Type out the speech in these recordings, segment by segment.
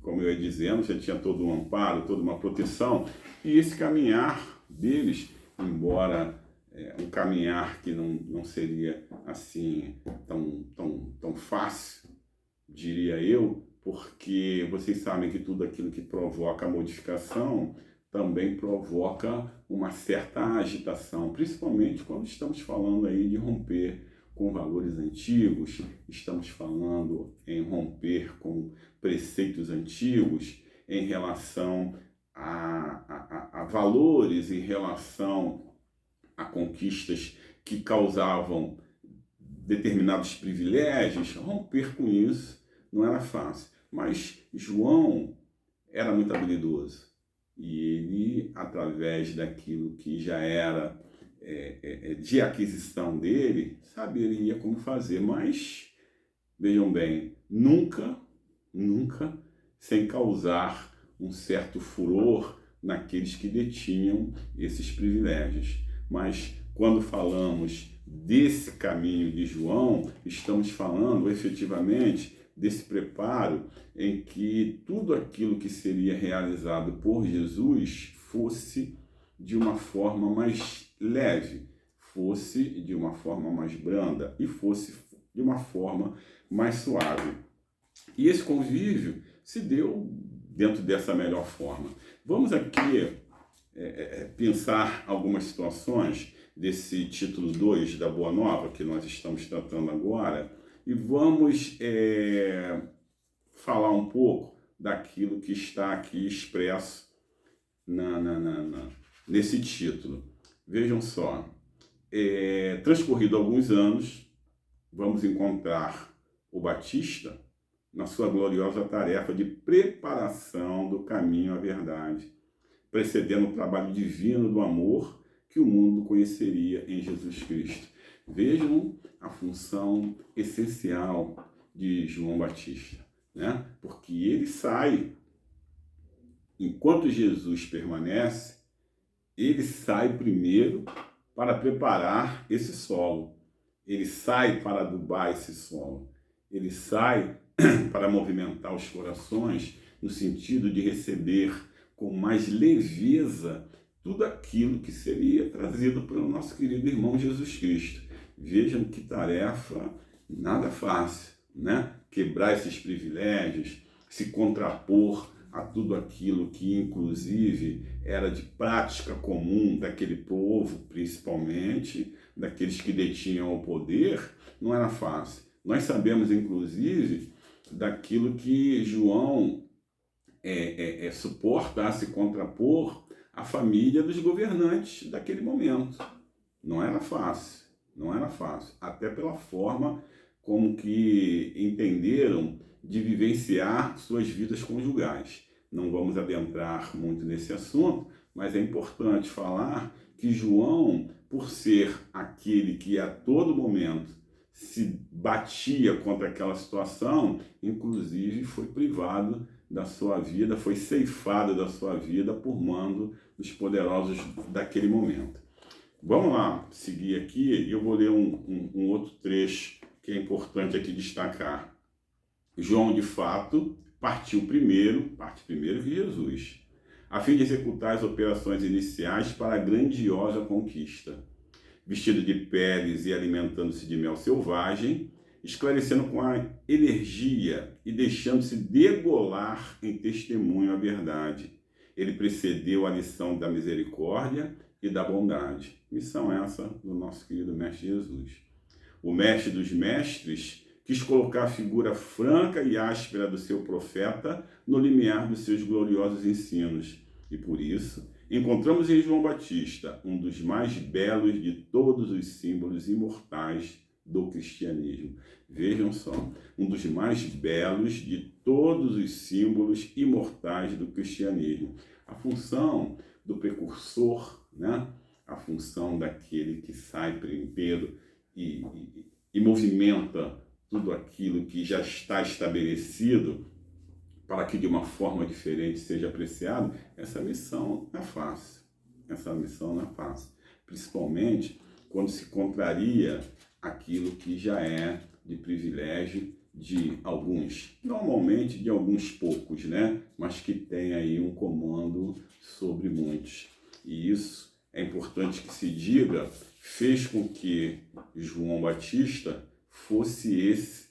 como eu ia dizendo, já tinha todo um amparo, toda uma proteção, e esse caminhar deles, embora um caminhar que não seria assim tão fácil, diria eu, porque vocês sabem que tudo aquilo que provoca a modificação também provoca uma certa agitação, principalmente quando estamos falando aí de romper com valores antigos, estamos falando em romper com preceitos antigos em relação a valores, em relação a conquistas que causavam determinados privilégios. Romper com isso não era fácil. Mas João era muito habilidoso. E ele, através daquilo que já era de aquisição dele, saberia como fazer. Mas, vejam bem, nunca sem causar um certo furor naqueles que detinham esses privilégios. Mas, quando falamos desse caminho de João, estamos falando efetivamente desse preparo em que tudo aquilo que seria realizado por Jesus fosse de uma forma mais leve, fosse de uma forma mais branda e fosse de uma forma mais suave. E esse convívio se deu dentro dessa melhor forma. Vamos aqui pensar algumas situações desse título 2 da Boa Nova, que nós estamos tratando agora, e vamos falar um pouco daquilo que está aqui expresso nesse título. Vejam só, transcorrido alguns anos, vamos encontrar o Batista na sua gloriosa tarefa de preparação do caminho à verdade, precedendo o trabalho divino do amor que o mundo conheceria em Jesus Cristo. Vejam a função essencial de João Batista, né? Porque ele sai, enquanto Jesus permanece, ele sai primeiro para preparar esse solo, ele sai para adubar esse solo, ele sai para movimentar os corações no sentido de receber com mais leveza tudo aquilo que seria trazido pelo nosso querido irmão Jesus Cristo. Vejam que tarefa nada fácil, né? Quebrar esses privilégios, se contrapor a tudo aquilo que, inclusive, era de prática comum daquele povo, principalmente, daqueles que detinham o poder, não era fácil. Nós sabemos, inclusive, daquilo que João suporta a se contrapor à família dos governantes daquele momento. Não era fácil, até pela forma como que entenderam de vivenciar suas vidas conjugais. Não vamos adentrar muito nesse assunto, mas é importante falar que João, por ser aquele que a todo momento se batia contra aquela situação, inclusive foi privado da sua vida, foi ceifado da sua vida por mando dos poderosos daquele momento. Vamos lá, seguir aqui, e eu vou ler um outro trecho que é importante aqui destacar. João, de fato, parte primeiro que Jesus, a fim de executar as operações iniciais para a grandiosa conquista. Vestido de peles e alimentando-se de mel selvagem, esclarecendo com a energia e deixando-se degolar em testemunho a verdade. Ele precedeu a lição da misericórdia e da bondade. Missão essa do nosso querido Mestre Jesus. O Mestre dos Mestres quis colocar a figura franca e áspera do seu profeta no limiar dos seus gloriosos ensinos. E por isso, encontramos em João Batista um dos mais belos de todos os símbolos imortais do cristianismo. Vejam só, um dos mais belos de todos os símbolos imortais do cristianismo. A função do precursor, né? A função daquele que sai primeiro e movimenta tudo aquilo que já está estabelecido para que de uma forma diferente seja apreciado, essa missão não é fácil. Principalmente quando se contraria aquilo que já é de privilégio de alguns, normalmente de alguns poucos, né? Mas que tem aí um comando sobre muitos. E isso é importante que se diga, fez com que João Batista fosse esse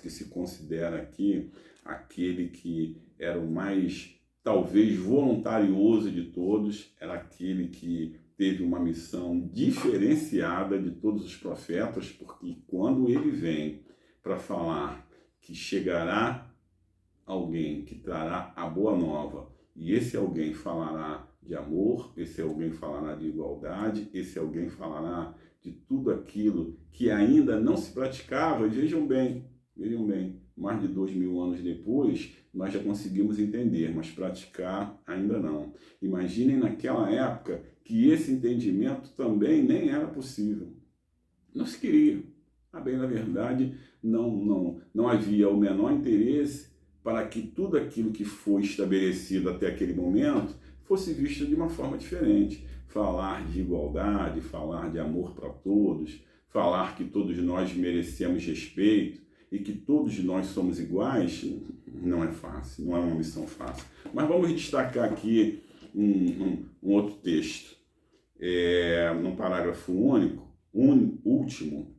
que se considera aqui aquele que era o mais, talvez, voluntarioso de todos, era aquele que teve uma missão diferenciada de todos os profetas, porque quando ele vem para falar que chegará alguém que trará a boa nova, e esse alguém falará de amor, esse alguém falará de igualdade, esse alguém falará de tudo aquilo que ainda não se praticava. E vejam bem, mais de 2000 anos depois, nós já conseguimos entender, mas praticar ainda não. Imaginem naquela época que esse entendimento também nem era possível. Não se queria. A bem da verdade, não havia o menor interesse para que tudo aquilo que foi estabelecido até aquele momento fosse visto de uma forma diferente. Falar de igualdade, falar de amor para todos, falar que todos nós merecemos respeito e que todos nós somos iguais, não é fácil, não é uma missão fácil. Mas vamos destacar aqui um outro texto, num parágrafo único, último,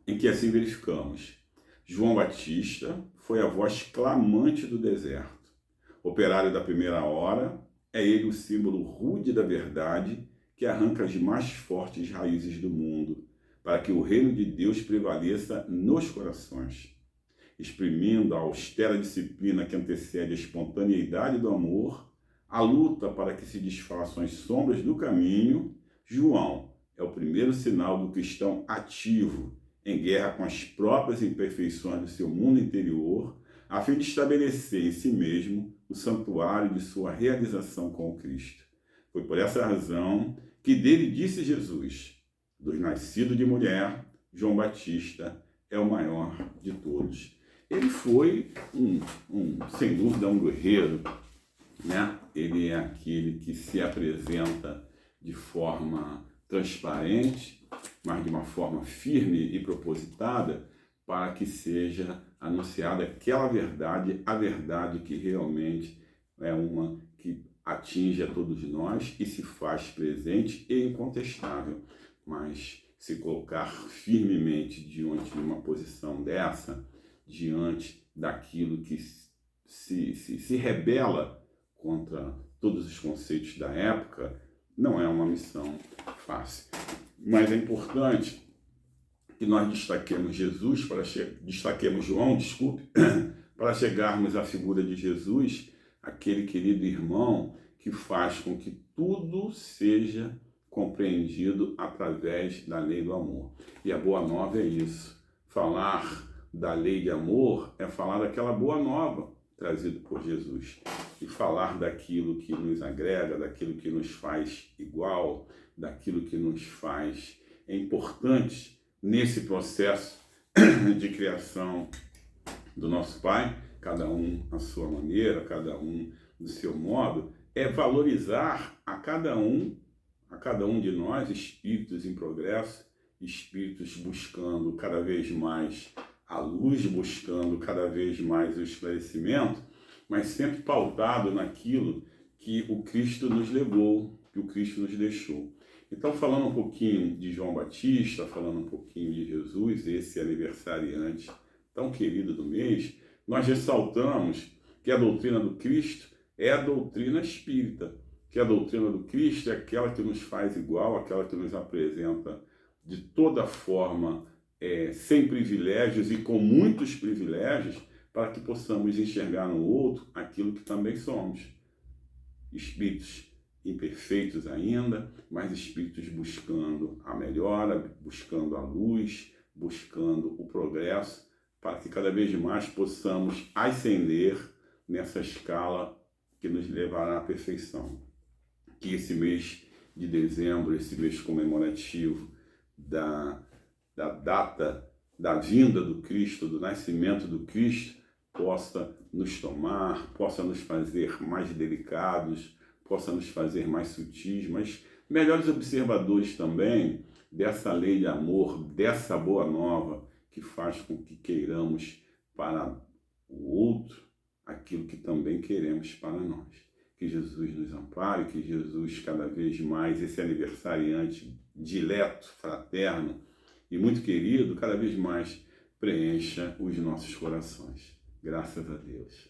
em que assim verificamos: João Batista foi a voz clamante do deserto, operário da primeira hora, é ele o símbolo rude da verdade que arranca as mais fortes raízes do mundo, para que o reino de Deus prevaleça nos corações. Exprimindo a austera disciplina que antecede a espontaneidade do amor, a luta para que se desfaçam as sombras do caminho, João é o primeiro sinal do cristão ativo, em guerra com as próprias imperfeições do seu mundo interior, a fim de estabelecer em si mesmo o santuário de sua realização com o Cristo. Foi por essa razão que dele disse Jesus: dos nascidos de mulher, João Batista é o maior de todos. Ele foi, sem dúvida, um guerreiro, né? Ele é aquele que se apresenta de forma transparente, mas de uma forma firme e propositada, para que seja anunciada aquela verdade, a verdade que realmente é uma que atinge a todos nós e se faz presente e incontestável. Mas se colocar firmemente diante de uma posição dessa, diante daquilo que se rebela contra todos os conceitos da época, não é uma missão fácil. Mas é importante que nós destaquemos João, para chegarmos à figura de Jesus, aquele querido irmão que faz com que tudo seja compreendido através da lei do amor. E a boa nova é isso. Falar da lei de amor é falar daquela boa nova trazida por Jesus. E falar daquilo que nos agrega, daquilo que nos faz igual, daquilo que nos faz importante nesse processo de criação do nosso Pai, cada um à sua maneira, cada um do seu modo, é valorizar a cada um de nós, espíritos em progresso, espíritos buscando cada vez mais a luz, buscando cada vez mais o esclarecimento, mas sempre pautado naquilo que o Cristo nos levou, que o Cristo nos deixou. Então, falando um pouquinho de João Batista, falando um pouquinho de Jesus, esse aniversariante tão querido do mês, nós ressaltamos que a doutrina do Cristo é a doutrina espírita, que a doutrina do Cristo é aquela que nos faz igual, aquela que nos apresenta de toda forma, sem privilégios e com muitos privilégios, para que possamos enxergar no outro aquilo que também somos. Espíritos imperfeitos ainda, mas espíritos buscando a melhora, buscando a luz, buscando o progresso, para que cada vez mais possamos ascender nessa escala que nos levará à perfeição. Que esse mês de dezembro, esse mês comemorativo da data da vinda do Cristo, do nascimento do Cristo, possa nos tomar, possa nos fazer mais delicados, possa nos fazer mais sutis, mas melhores observadores também dessa lei de amor, dessa boa nova que faz com que queiramos para o outro aquilo que também queremos para nós. Que Jesus nos ampare, que Jesus cada vez mais, esse aniversariante dileto, fraterno e muito querido, cada vez mais preencha os nossos corações. Graças a Deus.